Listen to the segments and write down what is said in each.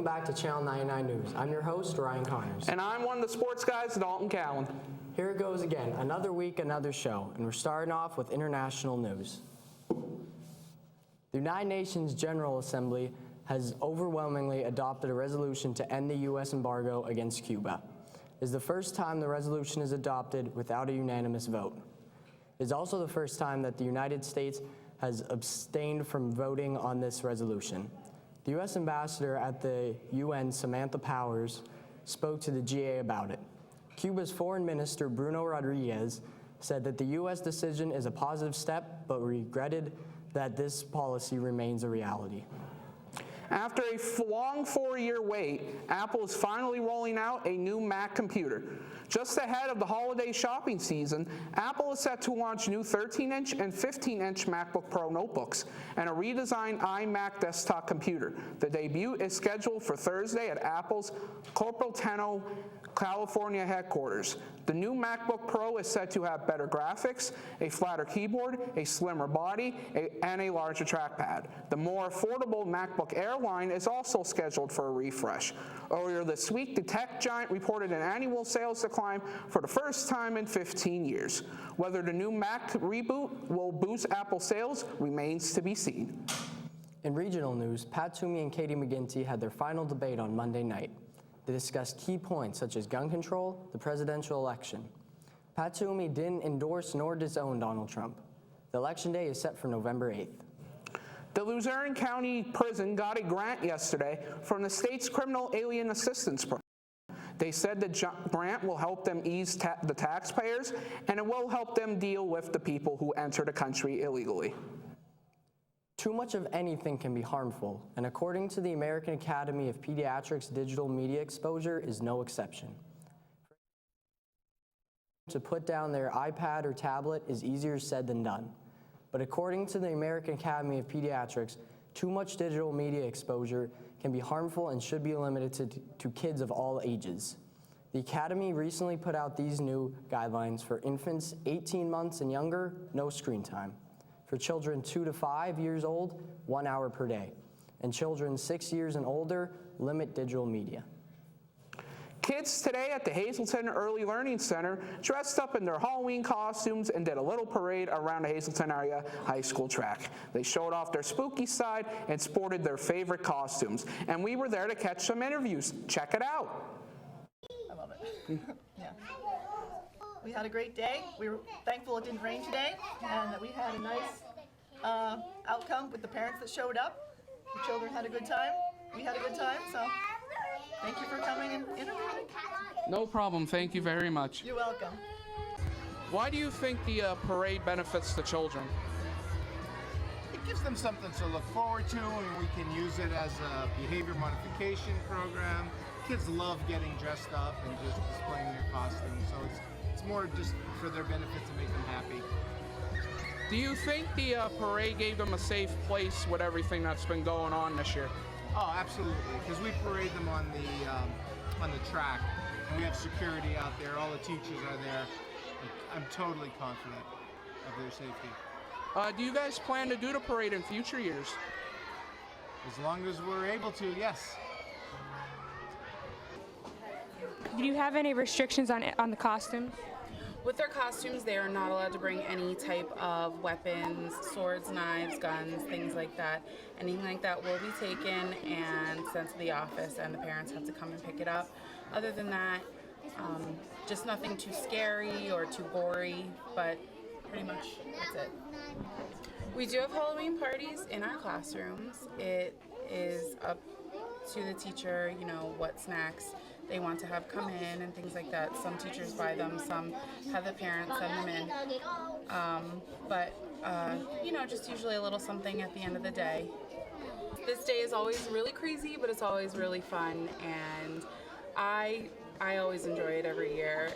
Welcome back to Channel 99 News. I'm your host, Ryan Connors. And I'm one of the sports guys, Dalton Cowan. Here it goes again. Another week, another show. And we're starting off with international news. The United Nations General Assembly has overwhelmingly adopted a resolution to end the U.S. embargo against Cuba. It is the first time the resolution is adopted without a unanimous vote. It is also the first time that the United States has abstained from voting on this resolution. The U.S. ambassador at the UN, Samantha Powers, spoke to the GA about it. Cuba's Foreign Minister, Bruno Rodriguez, said that the U.S. decision is a positive step, but regretted that this policy remains a reality. After a long 4-year wait, Apple is finally rolling out a new Mac computer. Just ahead of the holiday shopping season, Apple is set to launch new 13-inch and 15-inch MacBook Pro notebooks and a redesigned iMac desktop computer. The debut is scheduled for Thursday at Apple's Cupertino, California headquarters. The new MacBook Pro is said to have better graphics, a flatter keyboard, a slimmer body, and a larger trackpad. The more affordable MacBook Air line is also scheduled for a refresh. Earlier this week, the tech giant reported an annual sales decline for the first time in 15 years. Whether the new Mac reboot will boost Apple sales remains to be seen. In regional news, Pat Toomey and Katie McGinty had their final debate on Monday night. They discussed key points such as gun control, the presidential election. Pat Toomey didn't endorse nor disown Donald Trump. The election day is set for November 8th. The Luzerne County Prison got a grant yesterday from the state's Criminal Alien Assistance Program. They said the grant will help them ease the taxpayers, and it will help them deal with the people who enter the country illegally. Too much of anything can be harmful, and according to the American Academy of Pediatrics, digital media exposure is no exception. To put down their iPad or tablet is easier said than done. But according to the American Academy of Pediatrics, too much digital media exposure can be harmful and should be limited to kids of all ages. The Academy recently put out these new guidelines for infants 18 months and younger, no screen time. For children 2 to 5 years old, 1 hour per day. And children 6 years and older, limit digital media. Kids today at the Hazleton Early Learning Center dressed up in their Halloween costumes and did a little parade around the Hazleton area high school track. They showed off their spooky side and sported their favorite costumes. And we were there to catch some interviews. Check it out. I love it. Yeah. We had a great day. We were thankful it didn't rain today and that we had a nice outcome with the parents that showed up. The children had a good time. We had a good time, so thank you for coming and interviewing. No problem. Thank you very much. You're welcome. Why do you think the parade benefits the children? It gives them something to look forward to, and we can use it as a behavior modification program. Kids love getting dressed up and just displaying their costumes, so it's more just for their benefit to make them happy. Do you think the parade gave them a safe place with everything that's been going on this year? Oh, absolutely, because we parade them on the track, and we have security out there. All the teachers are there. I'm totally confident of their safety. Do you guys plan to do the parade in future years? As long as we're able to, yes. Do you have any restrictions on the costumes? With their costumes, they are not allowed to bring any type of weapons, swords, knives, guns, things like that. Anything like that will be taken and sent to the office, and the parents have to come and pick it up. Other than that, just nothing too scary or too gory, but pretty much that's it. We do have Halloween parties in our classrooms. It is up to the teacher, what snacks they want to have come in and things like that. Some teachers buy them, some have the parents send them in. Just usually a little something at the end of the day. This day is always really crazy, but it's always really fun, and I always enjoy it every year.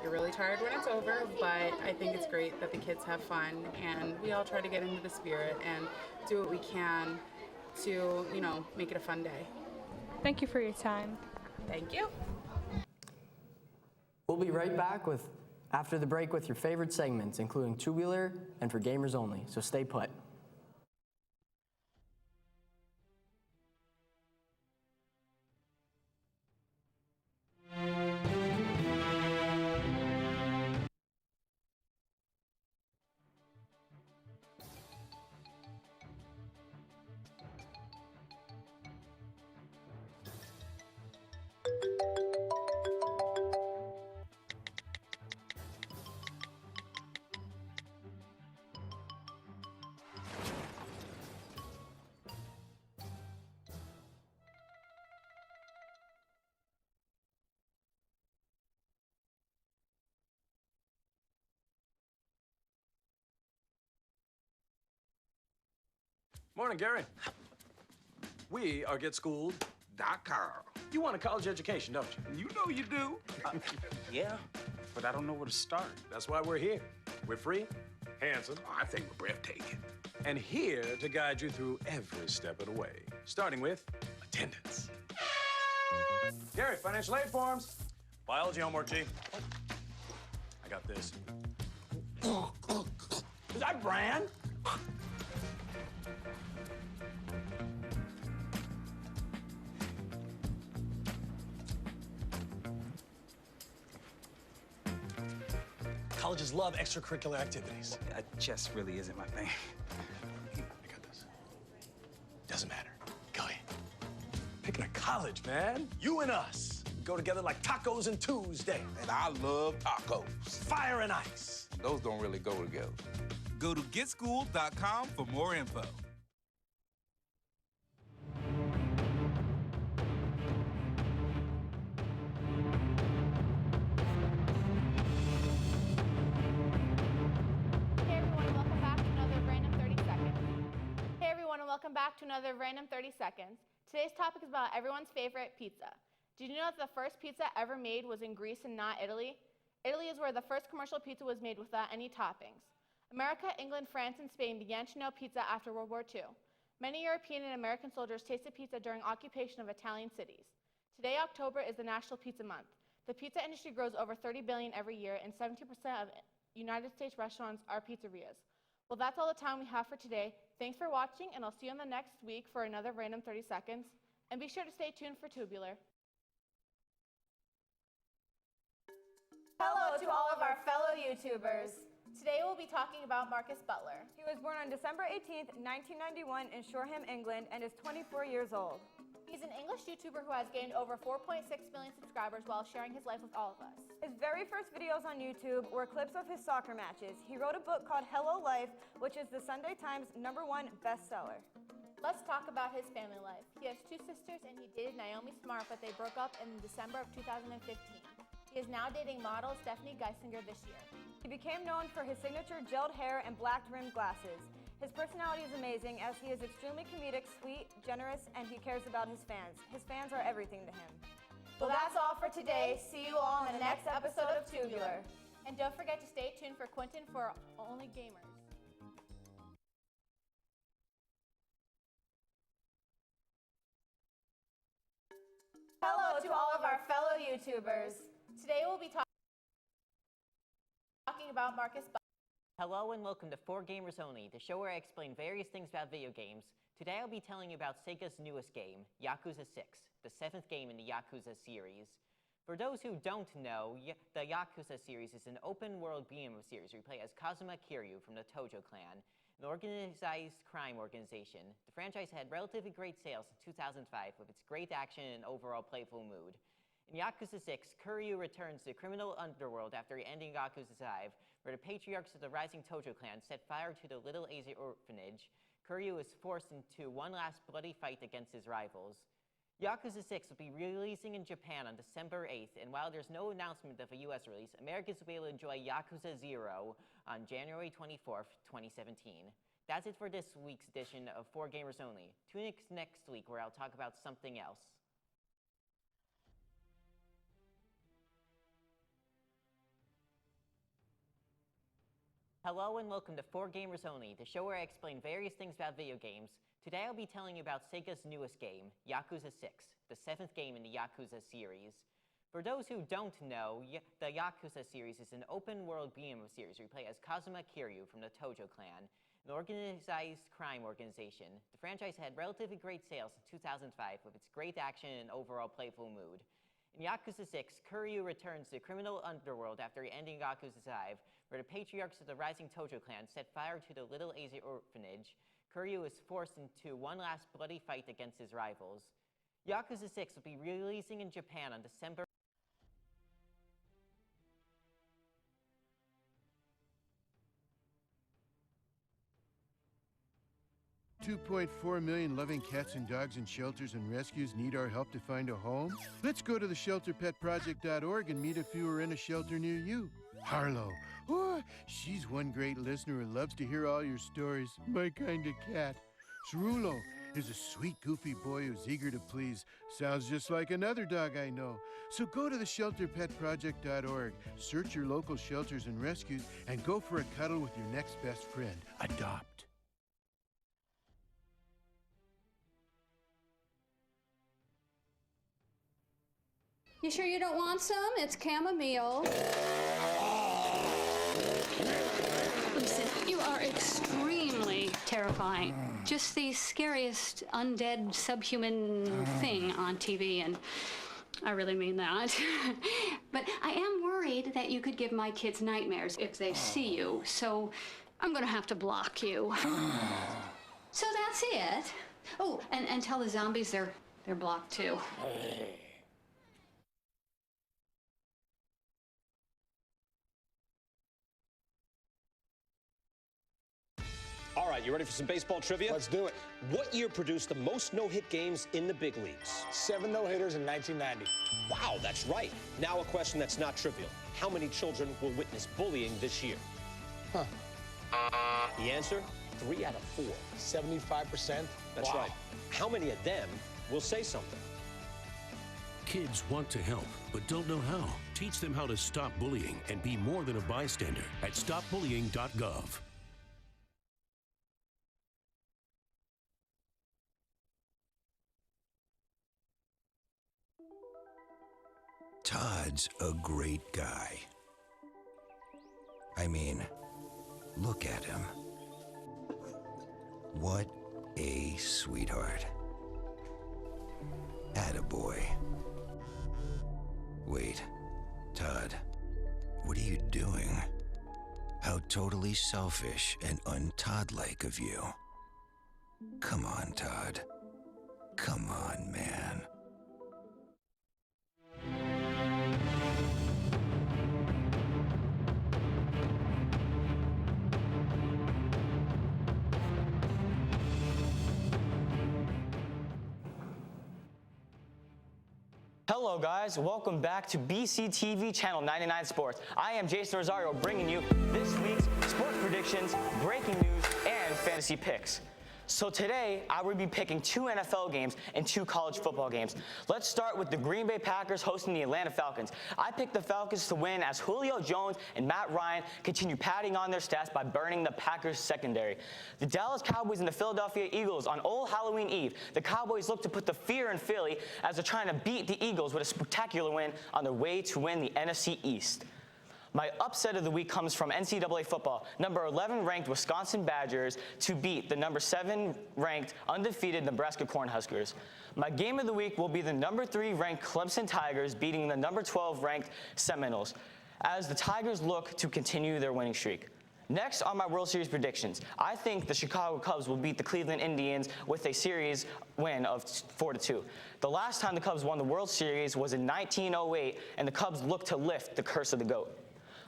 You're really tired when it's over, but I think it's great that the kids have fun, and we all try to get into the spirit and do what we can to, make it a fun day. Thank you for your time. Thank you. We'll be right back after the break with your favorite segments, including Tubular and For Gamers Only, so stay put. Morning, Gary. We are GetSchooled.com. You want a college education, don't you? You know you do. Yeah, but I don't know where to start. That's why we're here. We're free, handsome, I think we're breathtaking. and here to guide you through every step of the way, starting with attendance. Gary, financial aid forms. Biology homework, G. I got this. Is that Bran? Colleges love extracurricular activities. Chess really isn't my thing. I got this. Doesn't matter. Go ahead. Picking a college, man. You and us. We go together like tacos and Tuesday. And I love tacos. Fire and ice. Those don't really go together. Go to GetSchooled.com for more info. Welcome back to another Random 30 Seconds. Today's topic is about everyone's favorite pizza. Did you know that the first pizza ever made was in Greece and not Italy? Italy is where the first commercial pizza was made without any toppings. America, England, France, and Spain began to know pizza after World War II. Many European and American soldiers tasted pizza during occupation of Italian cities. Today, October, is the National Pizza Month. The pizza industry grows over $30 billion every year, and 70% of United States restaurants are pizzerias. Well, that's all the time we have for today. Thanks for watching, and I'll see you in the next week for another Random 30 Seconds. And be sure to stay tuned for Tubular. Hello to all of our fellow YouTubers. Today we'll be talking about Marcus Butler. He was born on December 18th, 1991 in Shoreham, England, and is 24 years old. He's an English YouTuber who has gained over 4.6 million subscribers while sharing his life with all of us. His very first videos on YouTube were clips of his soccer matches. He wrote a book called Hello Life, which is the Sunday Times #1 bestseller. Let's talk about his family life. He has two sisters and he dated Naomi Smart, but they broke up in December of 2015. He is now dating model Stephanie Geisinger this year. He became known for his signature gelled hair and black-rimmed glasses. His personality is amazing as he is extremely comedic, sweet, generous, and he cares about his fans. His fans are everything to him. Well, that's all for today. See you all in the next episode of Tubular. And don't forget to stay tuned for Quentin for Only Gamers. Hello to all of our fellow YouTubers. Today we'll be talking about Marcus Butler. Hello and welcome to 4 Gamers Only, the show where I explain various things about video games. Today I'll be telling you about Sega's newest game, Yakuza 6, the 7th game in the Yakuza series. For those who don't know, the Yakuza series is an open-world beat-em-up series where you play as Kazuma Kiryu from the Tojo clan, an organized crime organization. The franchise had relatively great sales in 2005 with its great action and overall playful mood. In Yakuza 6, Kiryu returns to the criminal underworld after ending Yakuza 5, where the patriarchs of the rising Tojo clan set fire to the Little Asia orphanage. Kiryu is forced into one last bloody fight against his rivals. Yakuza 6 will be releasing in Japan on December 8th, and while there's no announcement of a US release, Americans will be able to enjoy Yakuza 0 on January 24th, 2017. That's it for this week's edition of 4 Gamers Only. Tune in next week where I'll talk about something else. Hello and welcome to 4 Gamers Only, the show where I explain various things about video games. Today I'll be telling you about Sega's newest game, Yakuza 6, the 7th game in the Yakuza series. For those who don't know, the Yakuza series is an open-world beat-em-up series where you play as Kazuma Kiryu from the Tojo clan, an organized crime organization. The franchise had relatively great sales in 2005 with its great action and overall playful mood. In Yakuza 6, Kiryu returns to the criminal underworld after ending Yakuza 5, where the patriarchs of the rising Tojo clan set fire to the Little Asia orphanage. Kiryu is forced into one last bloody fight against his rivals. Yakuza 6 will be releasing in Japan on December 2.4 million loving cats and dogs in shelters and rescues need our help to find a home? Let's go to the shelterpetproject.org and meet a few who are in a shelter near you. Harlow, oh, she's one great listener who loves to hear all your stories. My kind of cat. Cerulo is a sweet, goofy boy who's eager to please. Sounds just like another dog I know. So go to theshelterpetproject.org, search your local shelters and rescues, and go for a cuddle with your next best friend. Adopt. You sure you don't want some? It's chamomile. Listen, you are extremely terrifying. Just the scariest undead subhuman thing on TV, and I really mean that. But I am worried that you could give my kids nightmares if they see you, so I'm gonna have to block you. So that's it. Oh, and tell the zombies they're blocked too. All right, you ready for some baseball trivia? Let's do it. What year produced the most no-hit games in the big leagues? 7 no-hitters in 1990. Wow, that's right. Now a question that's not trivial. How many children will witness bullying this year? Huh. The answer? 3 out of 4. 75%? That's Wow. right. How many of them will say something? Kids want to help, but don't know how. Teach them how to stop bullying and be more than a bystander at stopbullying.gov. Todd's a great guy. I mean, look at him. What a sweetheart. Attaboy. Wait, Todd, what are you doing? How totally selfish and un-Todd-like of you. Come on, Todd. Come on, man. Hello guys, welcome back to BCTV Channel 99 Sports. I am Jason Rosario bringing you this week's sports predictions, breaking news, and fantasy picks. So today, I will be picking 2 NFL games and 2 college football games. Let's start with the Green Bay Packers hosting the Atlanta Falcons. I picked the Falcons to win as Julio Jones and Matt Ryan continue padding on their stats by burning the Packers secondary. The Dallas Cowboys and the Philadelphia Eagles on Old Halloween Eve. The Cowboys look to put the fear in Philly as they're trying to beat the Eagles with a spectacular win on their way to win the NFC East. My upset of the week comes from NCAA football. Number 11 ranked Wisconsin Badgers to beat the number 7 ranked undefeated Nebraska Cornhuskers. My game of the week will be the number 3 ranked Clemson Tigers beating the number 12 ranked Seminoles as the Tigers look to continue their winning streak. Next are my World Series predictions. I think the Chicago Cubs will beat the Cleveland Indians with a series win of 4-2. The last time the Cubs won the World Series was in 1908, and the Cubs look to lift the curse of the GOAT.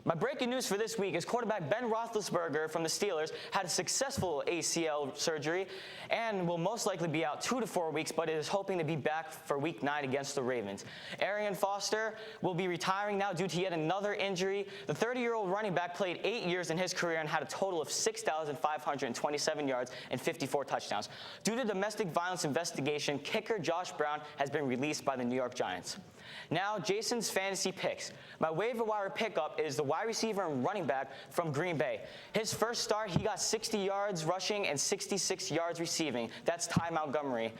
My breaking news for this week is quarterback Ben Roethlisberger from the Steelers had a successful ACL surgery and will most likely be out 2 to 4 weeks, but is hoping to be back for Week 9 against the Ravens. Arian Foster will be retiring now due to yet another injury. The 30-year-old running back played 8 years in his career and had a total of 6,527 yards and 54 touchdowns. Due to domestic violence investigation, kicker Josh Brown has been released by the New York Giants. Now, Jason's fantasy picks. My waiver wire pickup is the wide receiver and running back from Green Bay. His first start, he got 60 yards rushing and 66 yards receiving. That's Ty Montgomery.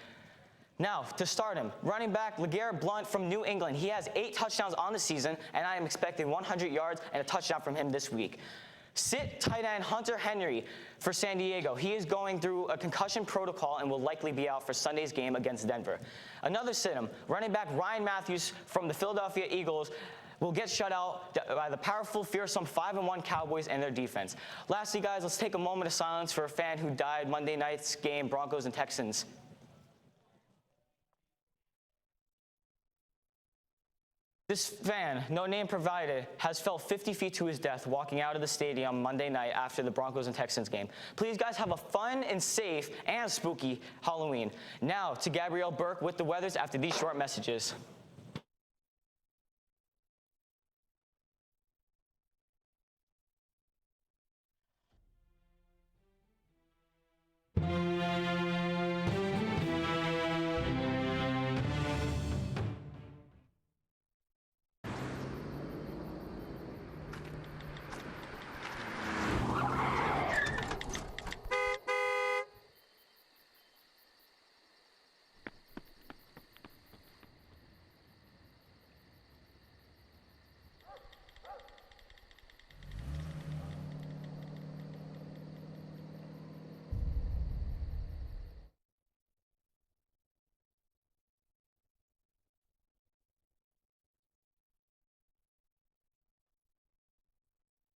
Now, to start him, running back LeGarrette Blount from New England. He has 8 touchdowns on the season, and I am expecting 100 yards and a touchdown from him this week. Sit tight end Hunter Henry for San Diego. He is going through a concussion protocol and will likely be out for Sunday's game against Denver. Another sit-em, running back Ryan Matthews from the Philadelphia Eagles will get shut out by the powerful, fearsome 5-1 Cowboys and their defense. Lastly, guys, let's take a moment of silence for a fan who died Monday night's game, Broncos and Texans. This fan, no name provided, has fell 50 feet to his death walking out of the stadium Monday night after the Broncos and Texans game. Please, guys, have a fun and safe and spooky Halloween. Now to Gabrielle Burke with the weathers after these short messages.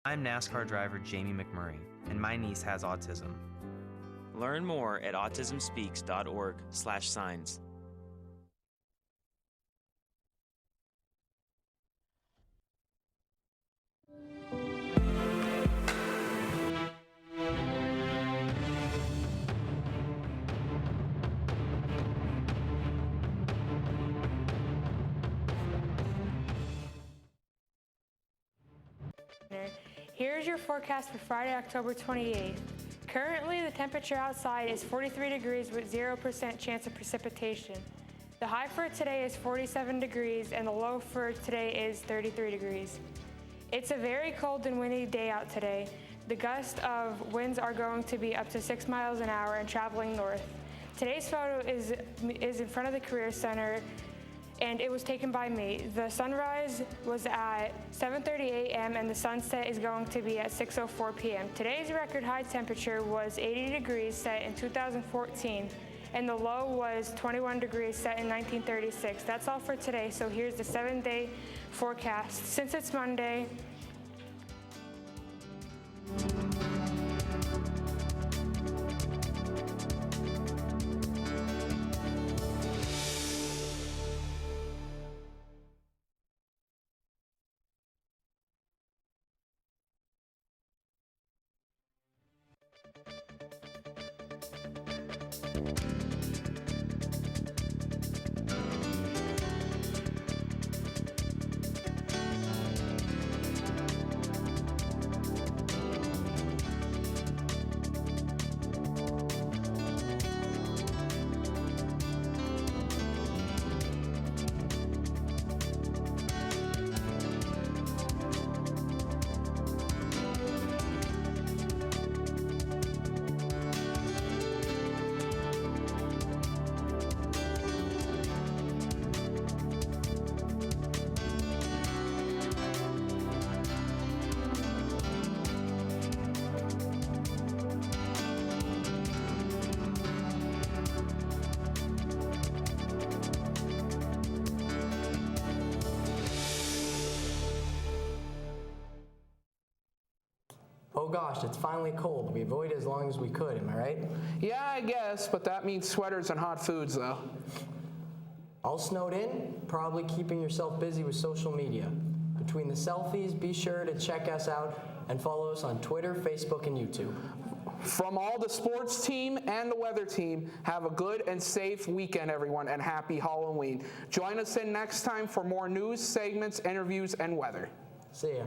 I'm NASCAR driver Jamie McMurray, and my niece has autism. Learn more at autismspeaks.org/signs. Here's your forecast for Friday, October 28th. Currently, the temperature outside is 43 degrees with 0% chance of precipitation. The high for today is 47 degrees and the low for today is 33 degrees. It's a very cold and windy day out today. The gusts of winds are going to be up to 6 miles an hour and traveling north. Today's photo is in front of the Career Center, and it was taken by me. The sunrise was at 7:30 a.m. and the sunset is going to be at 6:04 p.m. Today's record high temperature was 80 degrees set in 2014, and the low was 21 degrees set in 1936. That's all for today, so here's the 7-day forecast. Since it's Monday, Oh gosh, it's finally cold. We avoided as long as we could, am I right? Yeah, I guess, but that means sweaters and hot foods, though. All snowed in, probably keeping yourself busy with social media. Between the selfies, be sure to check us out and follow us on Twitter, Facebook, and YouTube. From all the sports team and the weather team, have a good and safe weekend, everyone, and happy Halloween. Join us in next time for more news, segments, interviews, and weather. See ya.